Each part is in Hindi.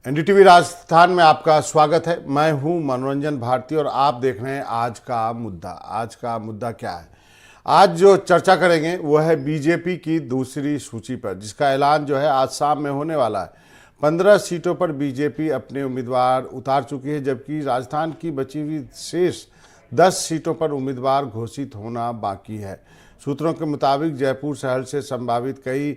एनडीटीवी राजस्थान में आपका स्वागत है। मैं हूं मनोरंजन भारती और आप देख रहे हैं आज का मुद्दा। आज का मुद्दा क्या है? आज जो चर्चा करेंगे वो है बीजेपी की दूसरी सूची पर, जिसका ऐलान जो है आज शाम में होने वाला है। 15 सीटों पर बीजेपी अपने उम्मीदवार उतार चुकी है, जबकि राजस्थान की बची हुई शेष 10 सीटों पर उम्मीदवार घोषित होना बाकी है। सूत्रों के मुताबिक जयपुर शहर से संभावित कई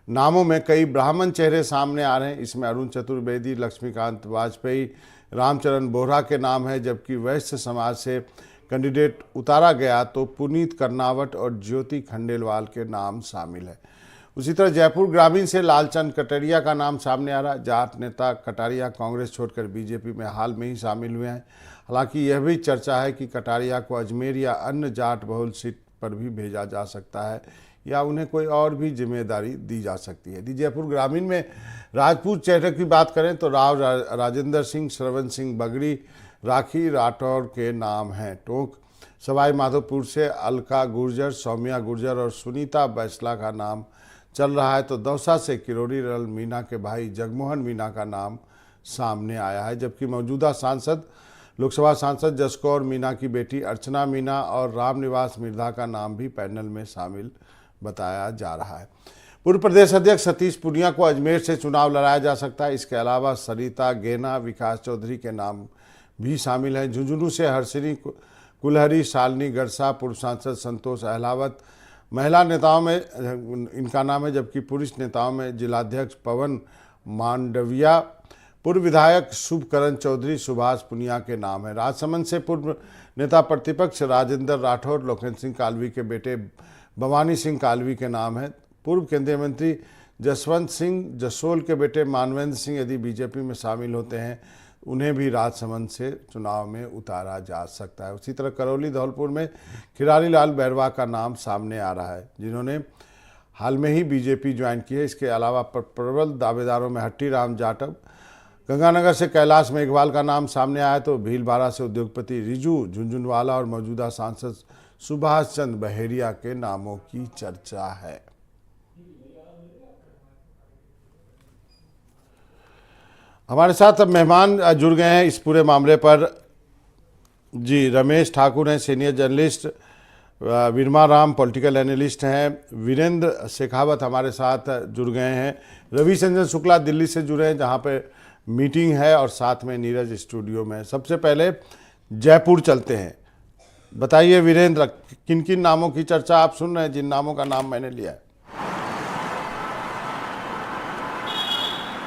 नामों में कई ब्राह्मण चेहरे सामने आ रहे हैं। इसमें अरुण चतुर्वेदी, लक्ष्मीकांत वाजपेयी, रामचरण बोहरा के नाम है, जबकि वैश्य समाज से कैंडिडेट उतारा गया तो पुनीत कर्नावट और ज्योति खंडेलवाल के नाम शामिल है। उसी तरह जयपुर ग्रामीण से लालचंद कटारिया का नाम सामने आ रहा है। जाट नेता कटारिया कांग्रेस छोड़कर बीजेपी में हाल में ही शामिल हुए हैं। हालांकि यह भी चर्चा है कि कटारिया को अजमेर या अन्य जाट बहुल सीट पर भी भेजा जा सकता है या उन्हें कोई और भी जिम्मेदारी दी जा सकती है। यदि जयपुर ग्रामीण में राजपूत चेहरे की बात करें तो राव राजेंद्र सिंह, श्रवण सिंह बगड़ी, राखी राठौर के नाम हैं। टोंक सवाई माधोपुर से अलका गुर्जर, सौम्या गुर्जर और सुनीता बैसला का नाम चल रहा है, तो दौसा से किरोड़ी लाल मीणा के भाई जगमोहन मीणा का नाम सामने आया है। जबकि मौजूदा सांसद लोकसभा सांसद जसकौर मीणा की बेटी अर्चना मीणा और रामनिवास मिर्धा का नाम भी पैनल में शामिल बताया जा रहा है। पूर्व प्रदेश अध्यक्ष सतीश पूनिया को अजमेर से चुनाव लड़ाया जा सकता है। इसके अलावा सरिता गेना, विकास चौधरी के नाम भी शामिल हैं। झुंझुनू से हर्षिनी कुलहरी, शालिनी गरसा, पूर्व सांसद संतोष अहलावत, महिला नेताओं में इनका नाम है, जबकि पुरुष नेताओं में जिलाध्यक्ष पवन मांडविया, पूर्व विधायक शुभकरण चौधरी, सुभाष पुनिया के नाम है। राजसमंद से पूर्व नेता प्रतिपक्ष राजेंद्र राठौर, लोकेंद्र सिंह कालवी के बेटे भवानी सिंह कालवी के नाम है। पूर्व केंद्रीय मंत्री जसवंत सिंह जसोल के बेटे मानवेंद्र सिंह यदि बीजेपी में शामिल होते हैं, उन्हें भी राजसमंद से चुनाव में उतारा जा सकता है। उसी तरह करौली धौलपुर में खिलारी लाल बैरवा का नाम सामने आ रहा है, जिन्होंने हाल में ही बीजेपी ज्वाइन की है। इसके अलावा प्रबल दावेदारों में हट्टी राम जाटव, गंगानगर से कैलाश मेघवाल का नाम सामने आया, तो भीलवाड़ा से उद्योगपति रिजू झुंझुनवाला और मौजूदा सांसद सुभाष चंद्र बहेरिया के नामों की चर्चा है। हमारे साथ अब मेहमान जुड़ गए हैं इस पूरे मामले पर। जी, रमेश ठाकुर हैं, senior journalist, Virma Ram political analyst हैं, वीरेंद्र शेखावत हमारे साथ जुड़ गए हैं, रवि संजन शुक्ला दिल्ली से जुड़े हैं जहां पे मीटिंग है, और साथ में नीरज स्टूडियो में। सबसे पहले जयपुर चलते हैं। बताइए वीरेंद्र, किन किन नामों की चर्चा आप सुन रहे हैं, जिन नामों का नाम मैंने लिया है?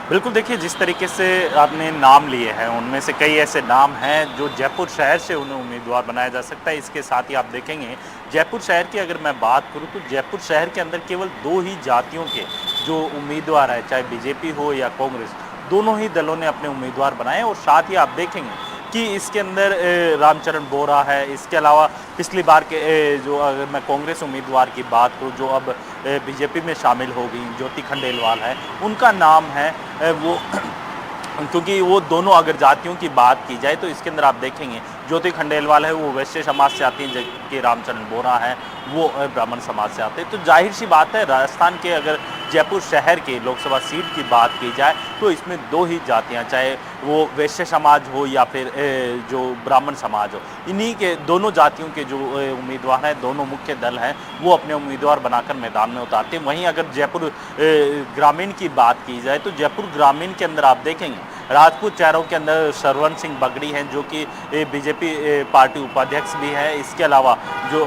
बिल्कुल, देखिए जिस तरीके से आपने नाम लिए हैं उनमें से कई ऐसे नाम हैं जो जयपुर शहर से उन्हें उम्मीदवार बनाया जा सकता है। इसके साथ ही आप देखेंगे जयपुर शहर की अगर मैं बात करूं तो जयपुर शहर के अंदर केवल 2 ही जातियों के जो उम्मीदवार है, चाहे बीजेपी हो या कांग्रेस, दोनों ही दलों ने अपने उम्मीदवार बनाए। और साथ ही आप देखेंगे कि इसके अंदर रामचरण बोहरा है। इसके अलावा पिछली बार के जो अगर मैं कांग्रेस उम्मीदवार की बात करूँ जो अब बीजेपी में शामिल हो गई, ज्योति खंडेलवाल है, उनका नाम है वो क्योंकि वो दोनों अगर जातियों की बात की जाए तो इसके अंदर आप देखेंगे ज्योति खंडेलवाल है वो वैश्य समाज से आती हैं, जबकि रामचरण बोहरा है वो ब्राह्मण समाज से आते हैं। तो जाहिर सी बात है राजस्थान के अगर जयपुर शहर की लोकसभा सीट की बात की जाए तो इसमें 2 ही जातियां, चाहे वो वैश्य समाज हो या फिर जो ब्राह्मण समाज हो, इन्हीं के दोनों जातियों के जो उम्मीदवार हैं, दोनों मुख्य दल हैं, वो अपने उम्मीदवार बनाकर मैदान में उतारते हैं। वहीं अगर जयपुर ग्रामीण की बात की जाए तो जयपुर ग्रामीण के अंदर आप देखेंगे राजपूत चेहरों के अंदर श्रवण सिंह बगड़ी हैं जो कि बीजेपी पार्टी उपाध्यक्ष भी है। इसके अलावा जो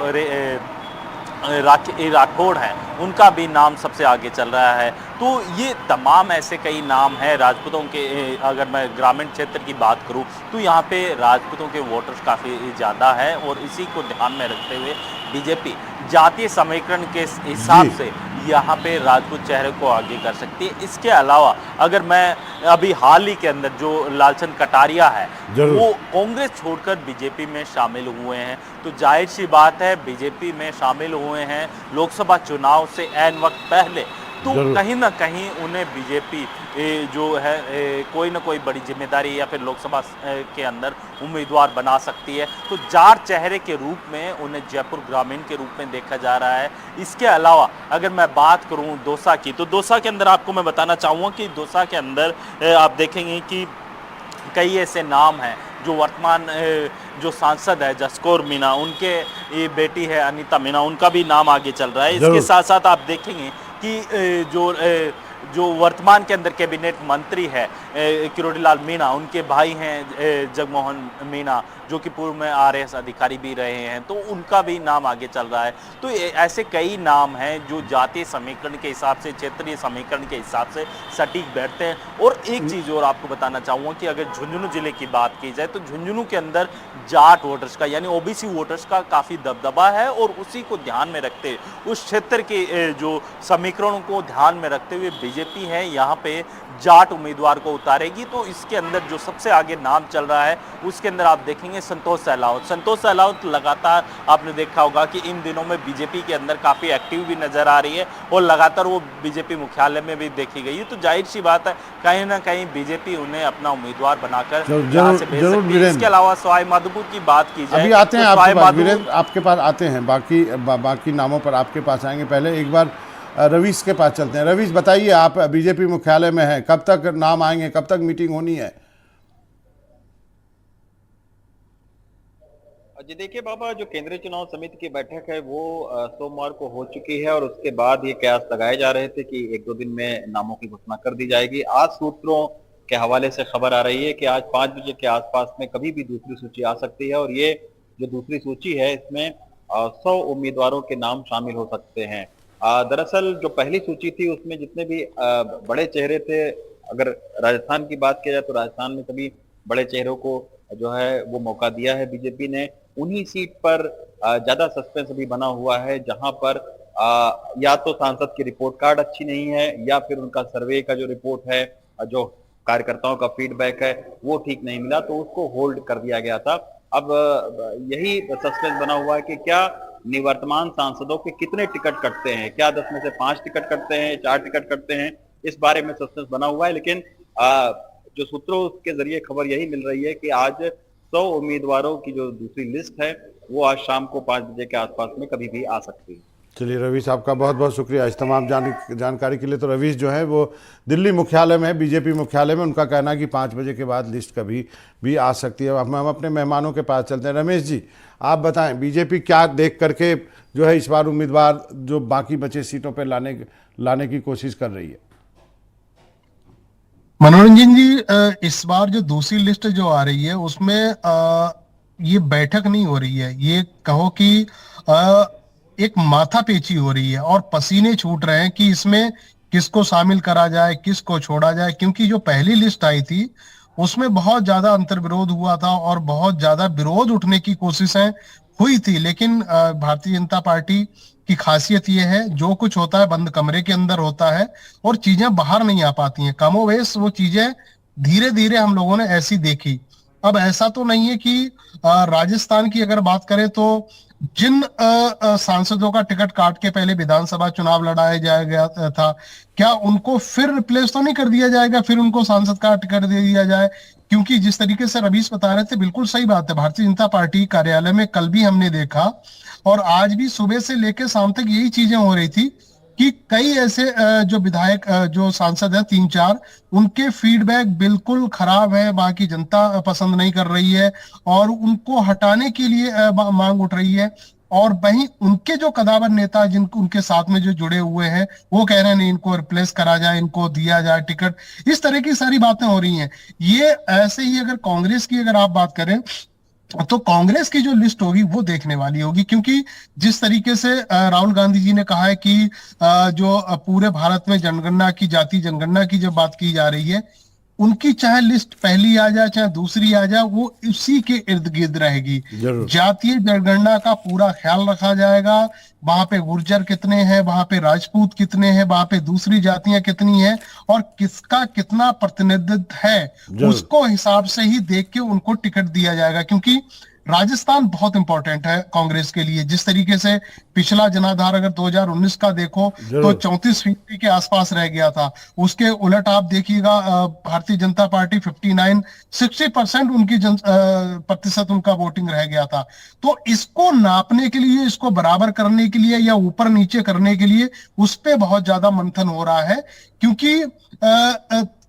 राखी राठौड़ हैं उनका भी नाम सबसे आगे चल रहा है। तो ये तमाम ऐसे कई नाम हैं राजपूतों के। अगर मैं ग्रामीण क्षेत्र की बात करूं तो यहाँ पे राजपूतों के वोटर्स काफ़ी ज़्यादा है और इसी को ध्यान में रखते हुए बीजेपी जातीय समीकरण के हिसाब से यहाँ पे राजपूत चेहरे को आगे कर सकती है। इसके अलावा अगर मैं अभी हाल ही के अंदर जो लालचंद कटारिया है वो कांग्रेस छोड़कर बीजेपी में शामिल हुए हैं, तो जाहिर सी बात है बीजेपी में शामिल हुए हैं लोकसभा चुनाव से ऐन वक्त पहले, तो जरूर। कहीं ना कहीं उन्हें बीजेपी जो है कोई ना कोई बड़ी जिम्मेदारी या फिर लोकसभा के अंदर उम्मीदवार बना सकती है। तो जाट चेहरे के रूप में उन्हें जयपुर ग्रामीण के रूप में देखा जा रहा है। इसके अलावा अगर मैं बात करूं दौसा की, तो दौसा के अंदर आपको मैं बताना चाहूँगा कि दौसा के अंदर आप देखेंगे कि कई ऐसे नाम हैं जो वर्तमान जो सांसद है जसकौर मीणा, उनके ये बेटी है अनीता मीणा, उनका भी नाम आगे चल रहा है। इसके जरूर। साथ साथ आप देखेंगे कि जो वर्तमान के अंदर कैबिनेट मंत्री है किरोड़ीलाल मीणा, उनके भाई हैं जगमोहन मीणा, जो कि पूर्व में आरएएस अधिकारी भी रहे हैं, तो उनका भी नाम आगे चल रहा है। तो ऐसे कई नाम हैं जो जातीय समीकरण के हिसाब से, क्षेत्रीय समीकरण के हिसाब से सटीक बैठते हैं। और एक चीज़ और आपको बताना चाहूँगा कि अगर झुंझुनू जिले की बात की जाए तो झुंझुनू के अंदर जाट वोटर्स का यानी ओबीसी वोटर्स का काफ़ी दबदबा है, और उसी को ध्यान में रखते हुए, उस क्षेत्र के जो समीकरणों को ध्यान में रखते हुए बीजेपी है यहाँ पे जाट उम्मीदवार को उतारेगी। तो इसके अंदर जो सबसे आगे नाम चल रहा है उसके अंदर आप देखेंगे संतोष सहलावत। संतोष सहलावत लगातार आपने देखा होगा कि इन दिनों में बीजेपी के अंदर काफ़ी एक्टिव भी नजर आ रही है, और लगातार वो बीजेपी मुख्यालय में भी देखी गई है। तो जाहिर सी बात है कहीं ना कहीं बीजेपी उन्हें अपना उम्मीदवार बनाकर यहाँ से भेज सकती है। इसके अलावा सवाई माधोपुर की बात की जाए अभी आते हैं तो आपके सवाई पास माधोपुर वीरेंद्र, आपके पास आते हैं, बाकी नामों पर आपके पास आएंगे। पहले एक बार रवीश के पास चलते हैं। रवीश बताइए, आप बीजेपी मुख्यालय में हैं, कब तक नाम आएंगे, कब तक मीटिंग होनी है? जी देखिए बाबा, जो केंद्रीय चुनाव समिति की बैठक है वो सोमवार को हो चुकी है, और उसके बाद ये कयास लगाए जा रहे थे कि एक दो दिन में नामों की घोषणा कर दी जाएगी। आज सूत्रों के हवाले से खबर आ रही है कि आज 5 बजे के आसपास में कभी भी दूसरी सूची आ सकती है, और ये जो दूसरी सूची है इसमें 100 उम्मीदवारों के नाम शामिल हो सकते हैं। दरअसल जो पहली सूची थी उसमें जितने भी बड़े चेहरे थे, अगर राजस्थान की बात की जाए तो राजस्थान में सभी बड़े चेहरों को जो है वो मौका दिया है बीजेपी ने। उन्हीं सीट पर ज्यादा सस्पेंस भी बना हुआ है, जहां पर या तो सांसद की रिपोर्ट कार्ड अच्छी नहीं है, या फिर उनका सर्वे का जो रिपोर्ट है, जो कार्यकर्ताओं का फीडबैक है वो ठीक नहीं मिला, तो उसको होल्ड कर दिया गया था। अब यही सस्पेंस बना हुआ है कि क्या निवर्तमान सांसदों के कितने टिकट कटते हैं, क्या 10 में से 5 टिकट कटते हैं, 4 टिकट कटते हैं, इस बारे में सस्पेंस बना हुआ है। लेकिन जो सूत्रों के जरिए खबर यही मिल रही है कि आज 100 उम्मीदवारों की जो दूसरी लिस्ट है वो आज शाम को 5 बजे के आसपास में कभी भी आ सकती है। चलिए रवीश, आपका बहुत बहुत शुक्रिया इस तमाम जानकारी के लिए। तो रवीश जो है वो दिल्ली मुख्यालय में, बीजेपी मुख्यालय में, उनका कहना है कि 5 बजे के बाद लिस्ट कभी भी आ सकती है। अब हम अपने मेहमानों के पास चलते हैं। रमेश जी, आप बताएं, बीजेपी क्या देख करके जो है इस बार उम्मीदवार जो बाकी बचे सीटों पर लाने की कोशिश कर रही है? मनोरंजन जी, इस बार जो दूसरी लिस्ट जो आ रही है उसमें ये बैठक नहीं हो रही है, ये कहो कि एक माथापेची हो रही है और पसीने छूट रहे हैं कि इसमें किसको शामिल करा जाए, किसको छोड़ा जाए। क्योंकि जो पहली लिस्ट आई थी उसमें बहुत ज्यादा अंतर्विरोध हुआ था और बहुत ज्यादा विरोध उठने की कोशिशें हुई थी, लेकिन भारतीय जनता पार्टी की खासियत यह है जो कुछ होता है बंद कमरे के अंदर होता है और चीजें बाहर नहीं आ पाती हैं। कमोवेश वो चीजें धीरे धीरे हम लोगों ने ऐसी देखी। अब ऐसा तो नहीं है कि राजस्थान की अगर बात करें तो जिन सांसदों का टिकट काट के पहले विधानसभा चुनाव लड़ाया जाया गया था, क्या उनको फिर रिप्लेस तो नहीं कर दिया जाएगा, फिर उनको सांसद का टिकट दे दिया जाए? क्योंकि जिस तरीके से रवीश बता रहे थे बिल्कुल सही बात है। भारतीय जनता पार्टी कार्यालय में कल भी हमने देखा और आज भी सुबह से लेकर शाम तक यही चीजें हो रही थी कि कई ऐसे जो विधायक जो सांसद है 3-4, उनके फीडबैक बिल्कुल खराब है, वहां की जनता पसंद नहीं कर रही है और उनको हटाने के लिए मांग उठ रही है। और वहीं उनके जो कदावर नेता जिनको उनके साथ में जो जुड़े हुए हैं वो कह रहे हैं नहीं, इनको रिप्लेस करा जाए, इनको दिया जाए टिकट। इस तरह की सारी बातें हो रही हैं। ये ऐसे ही अगर कांग्रेस की अगर आप बात करें तो कांग्रेस की जो लिस्ट होगी वो देखने वाली होगी, क्योंकि जिस तरीके से राहुल गांधी जी ने कहा है कि जो पूरे भारत में जनगणना की, जाति जनगणना की जब बात की जा रही है, उनकी चाहे लिस्ट पहली आ जाए चाहे दूसरी आ जाए वो उसी के इर्द गिर्द रहेगी। जातीय जनगणना का पूरा ख्याल रखा जाएगा। वहां पे गुर्जर कितने हैं, वहां पे राजपूत कितने हैं, वहां पे दूसरी जातियां कितनी हैं और किसका कितना प्रतिनिधित्व है, उसको हिसाब से ही देख के उनको टिकट दिया जाएगा। क्योंकि राजस्थान बहुत इंपॉर्टेंट है कांग्रेस के लिए। जिस तरीके से पिछला जनाधार अगर 2019 का देखो तो जरूर। 34% के आसपास रह गया था। उसके उलट आप देखिएगा भारतीय जनता पार्टी 59-60% उनकी प्रतिशत उनका वोटिंग रह गया था। तो इसको नापने के लिए, इसको बराबर करने के लिए या ऊपर नीचे करने के लिए उस पे बहुत ज्यादा मंथन हो रहा है, क्योंकि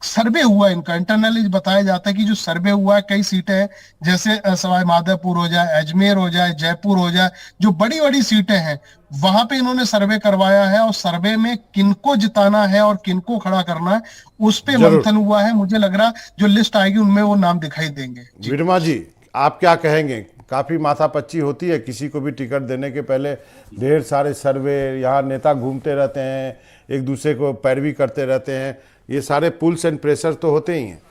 सर्वे हुआ इनका इंटरनली बताया जाता है कि जो सर्वे हुआ है कई सीटें हैं, जैसे सवाई माधोपुर हो जाए, अजमेर हो जाए, जयपुर हो जाए, जो बड़ी बड़ी सीटें हैं वहां पे इन्होंने सर्वे करवाया है और सर्वे में किनको जिताना है और किनको खड़ा करना है उस पे जरूर। मंथन हुआ है। मुझे लग रहा जो लिस्ट आएगी उनमें वो नाम दिखाई देंगे। जी। विरमा जी, आप क्या कहेंगे? काफी माथापच्ची होती है किसी को भी टिकट देने के पहले, ढेर सारे सर्वे, यहाँ नेता घूमते रहते हैं, एक दूसरे को पैरवी करते रहते हैं, ये सारे पुल्स एंड प्रेशर तो होते ही हैं।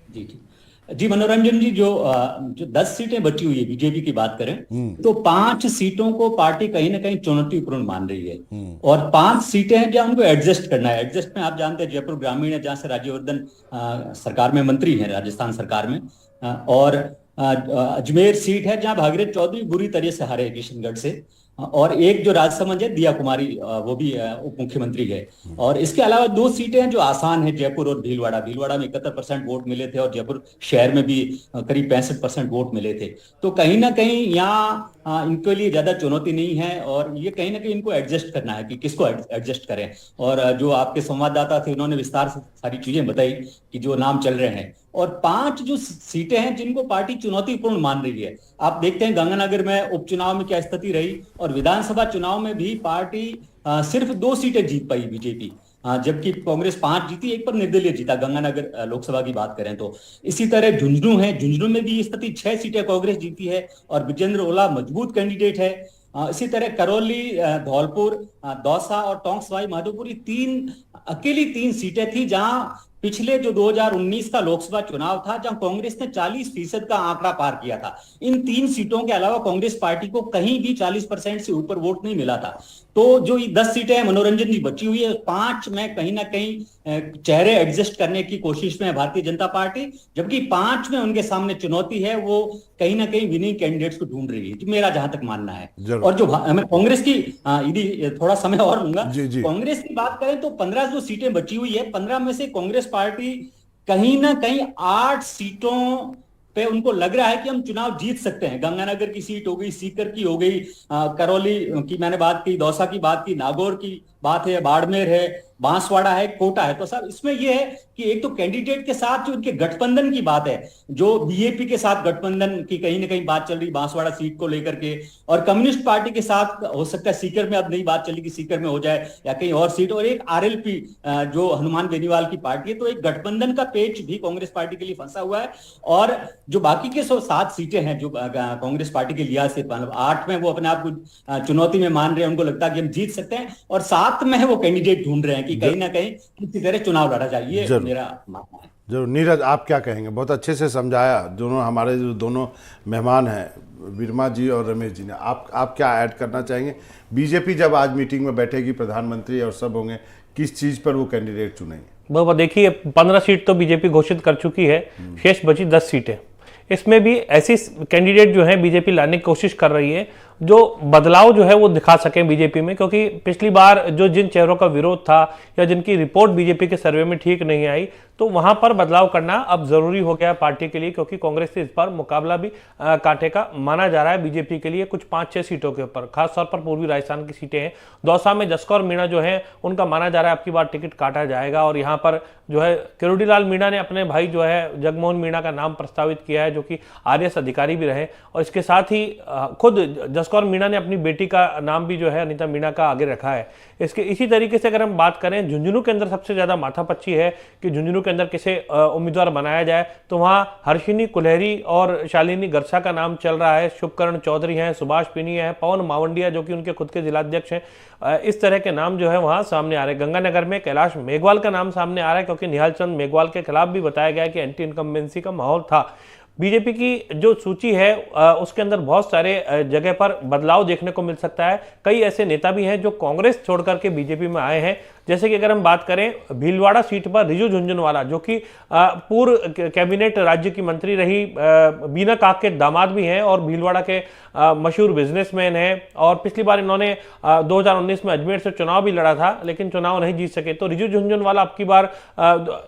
जी जी मनोरंजन जी, जो 10 सीटें बची हुई है बीजेपी की बात करें तो 5 सीटों को पार्टी कहीं ना कहीं चुनौतीपूर्ण मान रही है और 5 सीटें हैं जहां उनको एडजस्ट करना है। एडजस्ट में आप जानते हैं जयपुर ग्रामीण है जहां से राज्यवर्धन सरकार में मंत्री हैं, राजस्थान सरकार में, और अजमेर सीट है जहां भागीरथ चौधरी बुरी तरह से हारे किशनगढ़ से, और एक जो राजसमंद है दिया कुमारी, वो भी उप मुख्यमंत्री है। और इसके अलावा 2 सीटें हैं जो आसान है, जयपुर और भीलवाड़ा। भीलवाड़ा में 71% वोट मिले थे और जयपुर शहर में भी करीब 65% वोट मिले थे। तो कहीं ना कहीं यहाँ इनके लिए ज्यादा चुनौती नहीं है और ये कहीं ना कहीं इनको एडजस्ट करना है कि किसको एडजस्ट करें। और जो आपके संवाददाता थे उन्होंने विस्तार से सारी चीजें बताई कि जो नाम चल रहे हैं, और 5 जो सीटें हैं जिनको पार्टी चुनौतीपूर्ण मान रही है। आप देखते हैं गंगानगर में उपचुनाव में क्या स्थिति रही और विधानसभा चुनाव में भी पार्टी सिर्फ 2 सीटें जीत पाई बीजेपी, जबकि कांग्रेस 5 जीती, एक पर निर्दलीय जीता गंगानगर लोकसभा की बात करें तो। इसी तरह झुंझुनू है, झुंझुनू में भी स्थिति 6 सीटें कांग्रेस जीती है और विजेंद्र ओला मजबूत कैंडिडेट है। इसी तरह करौली, धौलपुर, दौसा और टोंक सवाई माधोपुर, अकेली 3 सीटें थी जहां पिछले जो 2019 का लोकसभा चुनाव था जहां कांग्रेस ने 40% का आंकड़ा पार किया था। इन 3 सीटों के अलावा कांग्रेस पार्टी को कहीं भी 40% से ऊपर वोट नहीं मिला था। तो जो ये 10 सीटें हैं मनोरंजन जी बची हुई है, 5 में कहीं ना कहीं चेहरे एडजस्ट करने की कोशिश में है भारतीय जनता पार्टी, जबकि 5 में उनके सामने चुनौती है, वो कहीं ना कहीं विनिंग कैंडिडेट्स को ढूंढ रही है, मेरा जहां तक मानना है। और जो मैं कांग्रेस की यदि थोड़ा समय और लूंगा, कांग्रेस की बात करें तो 15 जो सीटें बची हुई है, 15 में से कांग्रेस पार्टी कहीं ना कहीं 8 सीटों पे उनको लग रहा है कि हम चुनाव जीत सकते हैं। गंगानगर की सीट हो गई, सीकर की हो गई, करौली की मैंने बात की, दौसा की बात की, नागौर की बात है, बाड़मेर है, बांसवाड़ा है, कोटा है। तो साहब इसमें यह है कि एक तो कैंडिडेट के साथ जो उनके गठबंधन की बात है, जो बीजेपी के साथ गठबंधन की कहीं ना कहीं बात चल रही बांसवाड़ा सीट को लेकर के, और कम्युनिस्ट पार्टी के साथ हो सकता है सीकर में अब नई बात चली कि सीकर में हो जाए या कहीं और सीट, और एक आरएलपी जो हनुमान बेनीवाल की पार्टी है। तो एक गठबंधन का पेच भी कांग्रेस पार्टी के लिए फंसा हुआ है। और जो बाकी के 7 सीटें हैं जो कांग्रेस पार्टी के लिहाज से, 8 में वो अपने आप को चुनौती में मान रहे हैं, उनको लगता है कि हम जीत सकते हैं, और 7 में वो कैंडिडेट ढूंढ रहे हैं कि कहीं ना कहीं किसी तरह चुनाव लड़ा जाए, ये मेरा मानना है। जरूर। नीरज, आप क्या कहेंगे? बहुत अच्छे से समझाया दोनों हमारे जो दोनों मेहमान हैं, विरमा जी और रमेश जी ने। आप क्या ऐड करना चाहेंगे? बीजेपी जब आज मीटिंग में बैठेगी, प्रधानमंत्री और सब होंगे, किस चीज़ पर वो कैंडिडेट चुनेंगे? वो देखिए 15 सीट तो बीजेपी घोषित कर चुकी है, शेष बची 10 सीटें। इसमें भी ऐसी कैंडिडेट जो है बीजेपी लाने की कोशिश कर रही है जो बदलाव जो है वो दिखा सकें बीजेपी में, क्योंकि पिछली बार जो जिन चेहरों का विरोध था या जिनकी रिपोर्ट बीजेपी के सर्वे में ठीक नहीं आई, तो वहां पर बदलाव करना अब जरूरी हो गया पार्टी के लिए, क्योंकि कांग्रेस से इस बार मुकाबला भी कांटे का माना जा रहा है बीजेपी के लिए कुछ 5-6 सीटों के ऊपर। खासतौर पर पूर्वी राजस्थान की सीटें हैं। दौसा में जसकौर मीणा जो है उनका माना जा रहा है अब की बार टिकट काटा जाएगा, और यहाँ पर जो है किरोड़ीलाल मीणा ने अपने भाई जो है जगमोहन मीणा का नाम प्रस्तावित किया है, जो कि आरएएस अधिकारी भी रहे, और इसके साथ ही खुद जसकौर मीणा ने अपनी बेटी का नाम भी जो है अनीता मीणा का आगे रखा है। इसी तरीके से अगर हम बात करें, झुंझुनू के अंदर सबसे ज्यादा माथापच्ची है कि झुंझुनू के अंदर किसे उम्मीदवार बनाया जाए, तो वहां हर्षिनी कुल्हेरी और शालिनी गरसा का नाम चल रहा है, शुभकरण चौधरी हैं, सुभाष पिनिया है, पवन मावंडिया जो कि उनके खुद के जिलाध्यक्ष हैं। इस तरह के नाम जो है वहां सामने आ रहे हैं। गंगानगर में कैलाश मेघवाल का नाम सामने आ रहा है, क्योंकि निहाल चंद मेघवाल के खिलाफ भी बताया गया कि एंटी इनकम्बेंसी का माहौल था। बीजेपी की जो सूची है उसके अंदर बहुत सारे जगह पर बदलाव देखने को मिल सकता है। कई ऐसे नेता भी हैं जो कांग्रेस छोड़कर के बीजेपी में आए हैं, जैसे कि अगर हम बात करें भीलवाड़ा सीट पर रिजू झुंझुनवाला, जो कि पूर्व कैबिनेट राज्य की मंत्री रही बीना काक के दामाद भी हैं और भीलवाड़ा के मशहूर बिजनेसमैन हैं, और पिछली बार इन्होंने 2019 में अजमेर से चुनाव भी लड़ा था लेकिन चुनाव नहीं जीत सके। तो रिजू झुंझुनवाला अब की बार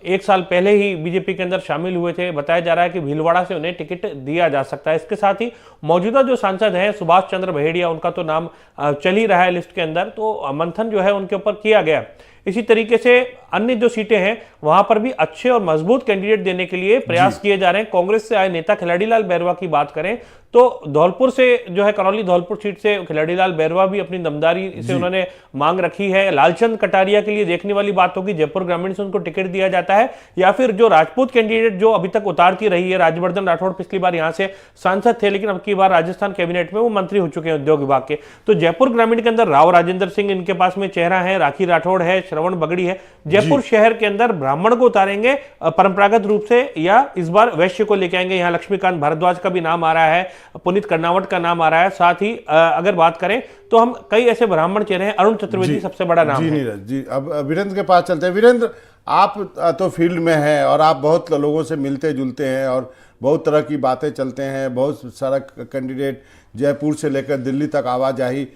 1 साल पहले ही बीजेपी के अंदर शामिल हुए थे। बताया जा रहा है कि भीलवाड़ा से उन्हें टिकट दिया जा सकता है। इसके साथ ही मौजूदा जो सांसद हैं सुभाष चंद्र बहेड़िया, उनका तो नाम चल ही रहा है लिस्ट के अंदर, तो मंथन जो है उनके ऊपर किया गया। इसी तरीके से अन्य जो सीटें हैं वहां पर भी अच्छे और मजबूत कैंडिडेट देने के लिए प्रयास किए जा रहे हैं। कांग्रेस से आए नेता खिलाड़ीलाल बैरवा की बात करें तो धौलपुर से जो है, करौली धौलपुर सीट से खिलाड़ीलाल बैरवा भी अपनी दमदारी से उन्होंने मांग रखी है। लालचंद कटारिया के लिए देखने वाली बात होगी जयपुर ग्रामीण से उनको टिकट दिया जाता है या फिर जो राजपूत कैंडिडेट जो अभी तक उतारती रही है, राज्यवर्धन राठौड़ पिछली बार यहां से सांसद थे लेकिन अब की बार राजस्थान कैबिनेट में वो मंत्री हो चुके हैं उद्योग विभाग के। तो जयपुर ग्रामीण के अंदर राव राजेंद्र सिंह इनके पास में चेहरा है, राखी राठौड़ है, श्रवण बगड़ी है। जयपुर शहर के अंदर ब्राह्मण को उतारेंगे परंपरागत रूप से या इस बार वैश्य को लेके आएंगे। यहाँ लक्ष्मीकांत भारद्वाज का भी नाम आ रहा है, पुनीत कर्नावट का नाम आ रहा है। साथ ही अगर बात करें तो हम कई ऐसे ब्राह्मण चेहरे हैं, अरुण चतुर्वेदी सबसे बड़ा नाम है। नीरज जी, अब वीरेंद्र के पास चलते हैं। वीरेंद्र, आप तो फील्ड में हैं और आप बहुत लोगों से मिलते जुलते हैं और बहुत तरह की बातें चलते हैं। बहुत सारा कैंडिडेट जयपुर से लेकर दिल्ली तक आवाजाही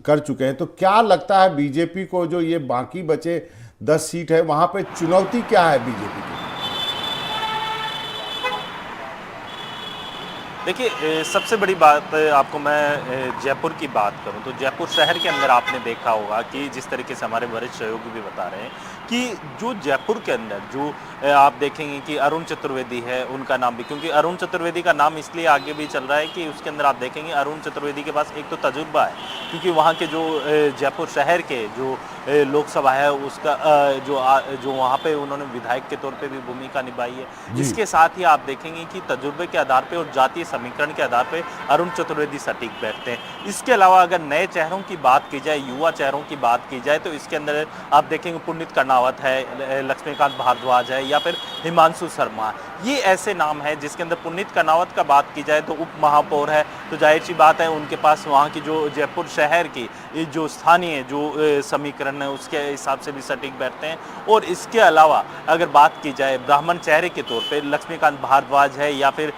कर चुके हैं। तो क्या लगता है बीजेपी को जो ये बाकी बचे 10 सीट है वहां पे चुनौती क्या है बीजेपी की? देखिए, सबसे बड़ी बात आपको मैं जयपुर की बात करूं तो जयपुर शहर के अंदर आपने देखा होगा कि जिस तरीके से हमारे वरिष्ठ सहयोगी भी बता रहे हैं कि जो जयपुर के अंदर जो आप देखेंगे कि अरुण चतुर्वेदी है, उनका नाम भी, क्योंकि अरुण चतुर्वेदी का नाम इसलिए आगे भी चल रहा है कि उसके अंदर आप देखेंगे अरुण चतुर्वेदी के पास एक तो तजुर्बा है, क्योंकि वहाँ के जो जयपुर शहर के जो लोकसभा है उसका जो वहाँ पे उन्होंने विधायक के तौर पे भी भूमिका निभाई है। इसके साथ ही आप देखेंगे कि तजुर्बे के आधार पे और जातीय समीकरण के आधार पे अरुण चतुर्वेदी सटीक बैठते हैं। इसके अलावा अगर नए चेहरों की बात की जाए, युवा चेहरों की बात की जाए, तो इसके अंदर आप देखेंगे पुनीत कर्नावत है, लक्ष्मीकांत भारद्वाज है या फिर हिमांशु शर्मा। ये ऐसे नाम है जिसके अंदर पुनीत कर्नावत का बात की जाए तो उप महापौर है, तो जाहिर सी बात है उनके पास वहाँ की जो जयपुर शहर की जो स्थानीय जो समीकरण है उसके हिसाब से भी सटीक बैठते हैं। और इसके अलावा अगर बात की जाए ब्राह्मण चेहरे के तौर पे लक्ष्मीकांत भारद्वाज है या फिर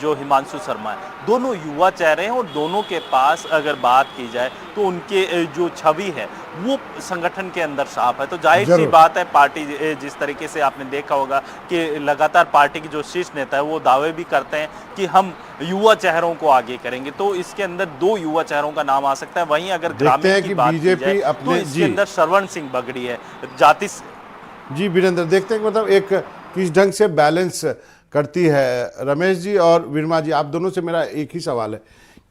जो हिमांशु शर्मा है, दोनों युवा चेहरे हैं और दोनों के पास अगर बात की जाए तो उनके जो छवि है वो संगठन के अंदर साफ है। तो जाहिर सी बात है पार्टी जिस तरीके से आपने देखा होगा कि लगातार पार्टी की जो शीर्ष नेता है वो दावे भी करते हैं कि हम युवा चेहरों को आगे करेंगे, तो इसके अंदर 2 युवा चेहरों का नाम आ सकता है। वहीं अगर ग्रामीण की बात की जाए तो इसके अंदर श्रवण सिंह बगड़ी है, जाति। जी वीरेंद्र, देखते हैं मतलब एक किस ढंग से बैलेंस करती है। रमेश जी और विरमा जी, आप दोनों से मेरा एक ही सवाल है,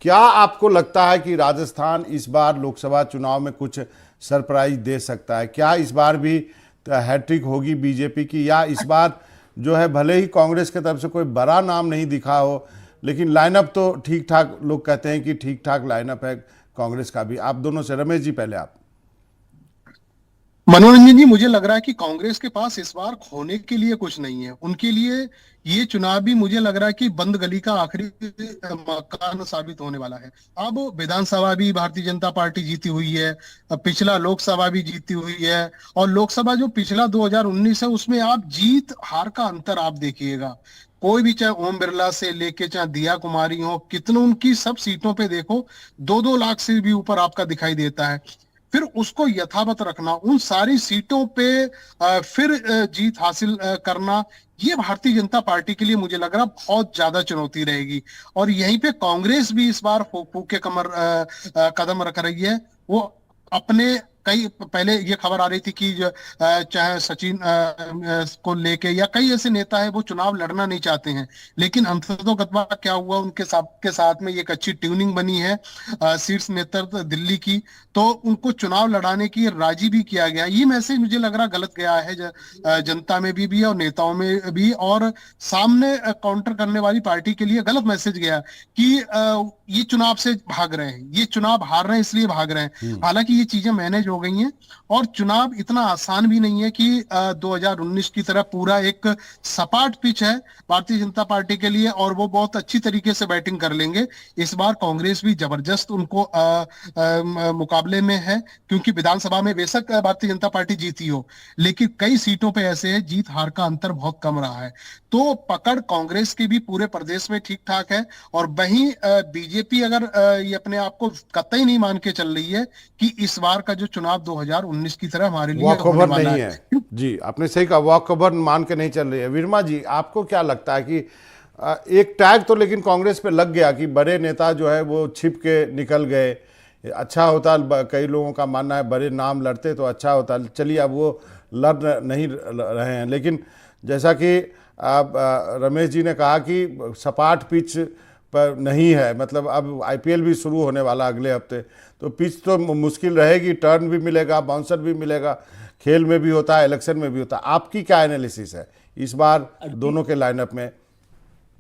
क्या आपको लगता है कि राजस्थान इस बार लोकसभा चुनाव में कुछ सरप्राइज दे सकता है? क्या इस बार भी हैट्रिक होगी बीजेपी की, या इस बार जो है भले ही कांग्रेस की तरफ से कोई बड़ा नाम नहीं दिखा हो लेकिन लाइनअप तो ठीक ठाक, लोग कहते हैं कि ठीक ठाक लाइनअप है कांग्रेस का भी। आप दोनों से, रमेश जी पहले आप। मनोरंजन जी, मुझे लग रहा है कि कांग्रेस के पास इस बार खोने के लिए कुछ नहीं है। उनके लिए ये चुनाव भी मुझे लग रहा है कि बंद गली का आखिरी मकान साबित होने वाला है। अब विधानसभा भी भारतीय जनता पार्टी जीती हुई है, पिछला लोकसभा भी जीती हुई है, और लोकसभा जो पिछला 2019 है उसमें आप जीत हार का अंतर आप देखिएगा। कोई भी, चाहे ओम बिरला से लेके चाहे दिया कुमारी हो, कितने उनकी सब सीटों पे देखो 2-2 लाख से भी ऊपर आपका दिखाई देता है। फिर उसको यथावत रखना, उन सारी सीटों पे फिर जीत हासिल करना, ये भारतीय जनता पार्टी के लिए मुझे लग रहा बहुत ज्यादा चुनौती रहेगी। और यहीं पे कांग्रेस भी इस बार फूक के कमर कदम रख रही है। वो अपने कई, पहले ये खबर आ रही थी कि चाहे सचिन को लेके या कई ऐसे नेता है वो चुनाव लड़ना नहीं चाहते हैं, लेकिन अंततोगत्वा क्या हुआ, उनके साथ में एक अच्छी ट्यूनिंग बनी है शीर्ष नेतृत्व दिल्ली की, तो उनको चुनाव लड़ाने की राजी भी किया गया। ये मैसेज मुझे लग रहा गलत गया है जनता में भी और नेताओं में भी, और सामने काउंटर करने वाली पार्टी के लिए गलत मैसेज गया कि ये चुनाव से भाग रहे हैं, ये चुनाव हार रहे हैं इसलिए भाग रहे हैं। हालांकि ये चीजें मैनेज हो गई हैं, और चुनाव इतना आसान भी नहीं है कि 2019 की तरह पूरा एक सपाट पिच है भारतीय जनता पार्टी के लिए और वो बहुत अच्छी तरीके से बैटिंग कर लेंगे। इस बार कांग्रेस भी जबरदस्त उनको मुकाबले में है, क्योंकि विधानसभा में बेशक भारतीय जनता पार्टी जीती हो, लेकिन कई सीटों पे ऐसे है जीत हार का अंतर बहुत कम रहा है। तो पकड़ कांग्रेस की भी पूरे प्रदेश में ठीक ठाक है, और वहीं बीजेपी अगर ये अपने आप को कतई नहीं मान के चल रही है कि इस बार का जो चुनाव 2019 की तरह हमारे लिए वॉक होने ओवर वाला नहीं है। है। जी, आपने सही कहा, वॉक ओवर मान के नहीं चल रही है। विरमा जी, आपको क्या लगता है कि एक टैग तो लेकिन कांग्रेस पे लग गया कि बड़े नेता जो है वो छिप के निकल गए, अच्छा होता, कई लोगों का मानना है बड़े नाम लड़ते तो अच्छा होता। चलिए, अब वो लड़ नहीं रहे हैं, लेकिन जैसा कि आप रमेश जी ने कहा कि सपाट पिच पर नहीं है, मतलब अब आईपीएल भी शुरू होने वाला अगले हफ्ते, तो पिच तो मुश्किल रहेगी, टर्न भी मिलेगा, बाउंसर भी मिलेगा, खेल में भी होता है, इलेक्शन में भी होता है। आपकी क्या एनालिसिस है इस बार दोनों के लाइनअप में?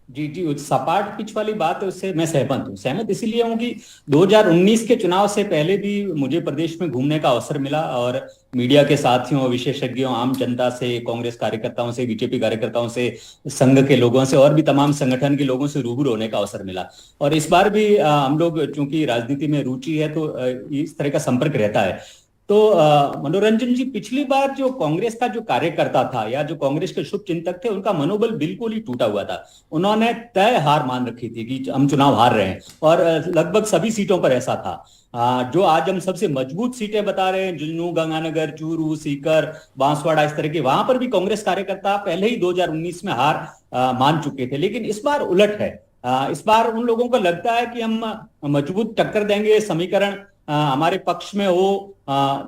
जी जी, उस सपाट पिच वाली बात है उससे मैं सहमत इसीलिए हूँ कि 2019 के चुनाव से पहले भी मुझे प्रदेश में घूमने का अवसर मिला और मीडिया के साथियों, विशेषज्ञों, आम जनता से, कांग्रेस कार्यकर्ताओं से, बीजेपी कार्यकर्ताओं से, संघ के लोगों से और भी तमाम संगठन के लोगों से रूबरू होने का अवसर मिला। और इस बार भी हम लोग, चूंकि राजनीति में रुचि है तो इस तरह का संपर्क रहता है। तो मनोरंजन जी, पिछली बार जो कांग्रेस का जो कार्यकर्ता था या जो कांग्रेस के शुभ चिंतक थे, उनका मनोबल बिल्कुल ही टूटा हुआ था। उन्होंने तय हार मान रखी थी कि हम चुनाव हार रहे हैं, और लगभग सभी सीटों पर ऐसा था। जो आज हम सबसे मजबूत सीटें बता रहे हैं, झुंझुनू, गंगानगर, चूरू, सीकर, बांसवाड़ा, इस तरह के, वहां पर भी कांग्रेस कार्यकर्ता पहले ही 2019 में हार मान चुके थे। लेकिन इस बार उलट है। इस बार उन लोगों को लगता है कि हम मजबूत टक्कर देंगे, समीकरण हमारे पक्ष में हो।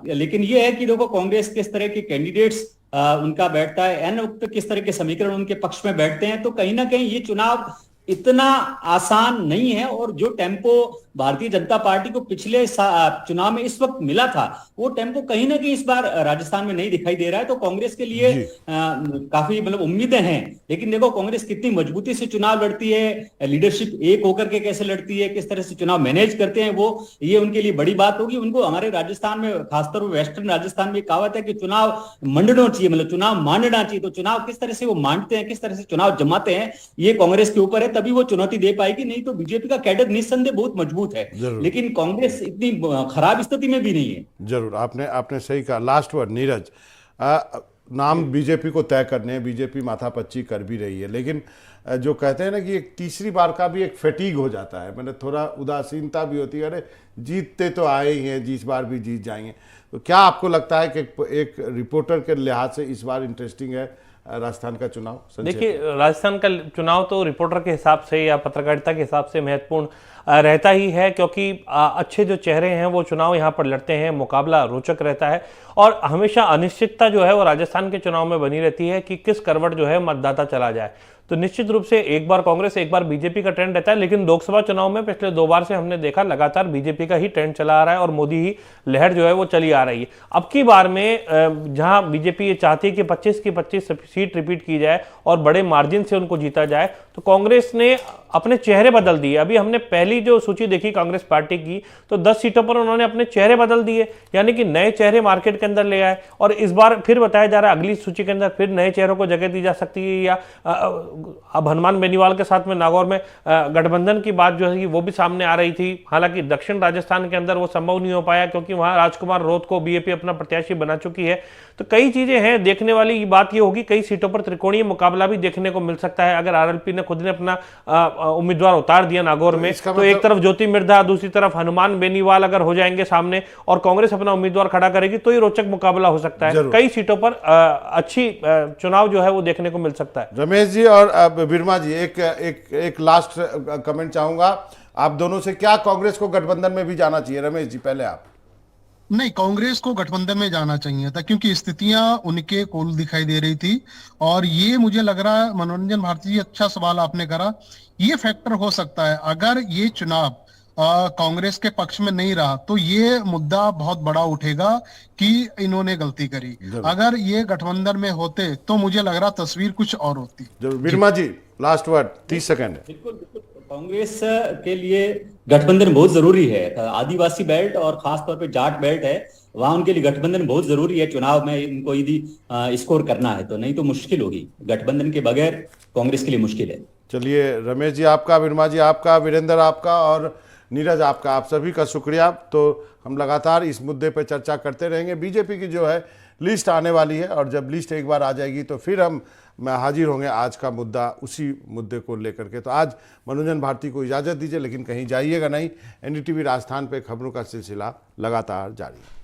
लेकिन ये है कि देखो कांग्रेस किस तरह के कैंडिडेट्स उनका बैठता है, एन वक्त किस तरह के समीकरण उनके पक्ष में बैठते हैं, तो कहीं ना कहीं ये चुनाव इतना आसान नहीं है। और जो टेम्पो भारतीय जनता पार्टी को पिछले चुनाव में इस वक्त मिला था, वो टेम्पो कहीं ना कहीं इस बार राजस्थान में नहीं दिखाई दे रहा है। तो कांग्रेस के लिए काफी मतलब उम्मीदें हैं। लेकिन देखो कांग्रेस कितनी मजबूती से चुनाव लड़ती है, लीडरशिप एक होकर के कैसे लड़ती है, किस तरह से चुनाव मैनेज करते हैं, वो ये उनके लिए बड़ी बात होगी। उनको हमारे राजस्थान में, खासतौर पर वेस्टर्न राजस्थान में कहावत है कि चुनाव मंडना चाहिए, मतलब चुनाव मांडना चाहिए। तो चुनाव किस तरह से वो मांडते हैं, किस तरह से चुनाव जमाते हैं, ये कांग्रेस के ऊपर है, तभी वो चुनौती दे पाएगी। नहीं तो बीजेपी का कैडर निस्संदेह बहुत मजबूत है, लेकिन कांग्रेस इतनी खराब स्थिति में भी नहीं है। जरूर, आपने सही कहा। लास्ट वर्ड नीरज, नाम बीजेपी को तय करने, बीजेपी माथापच्ची कर भी रही है, लेकिन जो कहते हैं ना कि एक तीसरी बार का भी एक फैटीग हो जाता है, मतलब थोड़ा उदासीनता भी होती है, अरे जीतते तो आए ही हैं, जिस बार भी जीत जाएंगे। तो क्या आपको लगता है कि एक रिपोर्टर के लिहाज से इस बार इंटरेस्टिंग है राजस्थान का चुनाव? देखिए, राजस्थान का चुनाव तो रिपोर्टर के हिसाब से या पत्रकारिता के हिसाब से महत्वपूर्ण रहता ही है, क्योंकि अच्छे जो चेहरे हैं वो चुनाव यहाँ पर लड़ते हैं, मुकाबला रोचक रहता है, और हमेशा अनिश्चितता जो है वो राजस्थान के चुनाव में बनी रहती है कि किस करवट जो है मतदाता चला जाए। तो निश्चित रूप से एक बार कांग्रेस, एक बार बीजेपी का ट्रेंड रहता है, लेकिन लोकसभा चुनाव में पिछले 2 बार से हमने देखा लगातार बीजेपी का ही ट्रेंड चला आ रहा है और मोदी ही लहर जो है वो चली आ रही है। अब की बार में जहां बीजेपी ये चाहती है कि 25 की 25 सीट रिपीट की जाए और बड़े मार्जिन से उनको जीता जाए, तो कांग्रेस ने अपने चेहरे बदल दिए। अभी हमने पहली जो सूची देखी कांग्रेस पार्टी की, तो 10 सीटों पर उन्होंने अपने चेहरे बदल दिए, यानी कि नए चेहरे मार्केट के अंदर ले आए। और इस बार फिर बताया जा रहा है अगली सूची के अंदर फिर नए चेहरों को जगह दी जा सकती है, या अब हनुमान बेनीवाल के साथ में नागौर में गठबंधन की बात जो है वो भी सामने आ रही थी। हालांकि दक्षिण राजस्थान के अंदर वो संभव नहीं हो पाया, क्योंकि वहां राजकुमार रोत को बीएपी अपना प्रत्याशी बना चुकी है। तो कई चीजें हैं, देखने वाली बात ये होगी, कई सीटों पर त्रिकोणीय मुकाबला भी देखने को मिल सकता है। अगर आरएलपी ने खुद ने अपना उम्मीदवार उतार दिया नागौर में, तो एक तरफ ज्योति मिर्धा, दूसरी तरफ हनुमान बेनीवाल अगर हो जाएंगे सामने और कांग्रेस अपना उम्मीदवार खड़ा करेगी, तो ये रोचक मुकाबला हो सकता है। कई सीटों पर अच्छी चुनाव जो है वो देखने को मिल सकता है। रमेश जी और बिरमा जी, एक लास्ट कमेंट चाहूंगा आप दोनों से, क्या कांग्रेस को गठबंधन में भी जाना चाहिए? रमेश जी पहले आप। नहीं, कांग्रेस को गठबंधन में जाना चाहिए था, क्योंकि स्थितियां उनके कोल दिखाई दे रही थी। और ये मुझे लग रहा है, मनोरंजन भारती जी, अच्छा सवाल आपने करा, ये फैक्टर हो सकता है। अगर ये चुनाव कांग्रेस के पक्ष में नहीं रहा तो ये मुद्दा बहुत बड़ा उठेगा कि इन्होंने गलती करी। अगर ये गठबंधन में होते तो मुझे लग रहा तस्वीर कुछ और होती। बिरमा जी लास्ट वर्ड, 30 सेकंड। बिल्कुल बिल्कुल, कांग्रेस के लिए गठबंधन बहुत जरूरी है। आदिवासी बेल्ट और खासतौर पे जाट बेल्ट है, वहां उनके लिए गठबंधन बहुत जरूरी है। चुनाव में इनको यदि स्कोर करना है तो, नहीं तो मुश्किल होगी। गठबंधन के बगैर कांग्रेस के लिए मुश्किल है। चलिए रमेश जी आपका, विरमा जी आपका, वीरेंद्र आपका और नीरज आपका, आप सभी का शुक्रिया। तो हम लगातार इस मुद्दे पर चर्चा करते रहेंगे। बीजेपी की जो है लिस्ट आने वाली है और जब लिस्ट एक बार आ जाएगी तो फिर हम हाजिर होंगे आज का मुद्दा, उसी मुद्दे को लेकर के। तो आज मनोरंजन भारती को इजाज़त दीजिए, लेकिन कहीं जाइएगा नहीं। एनडीटीवी राजस्थान पे खबरों का सिलसिला लगातार जारी है।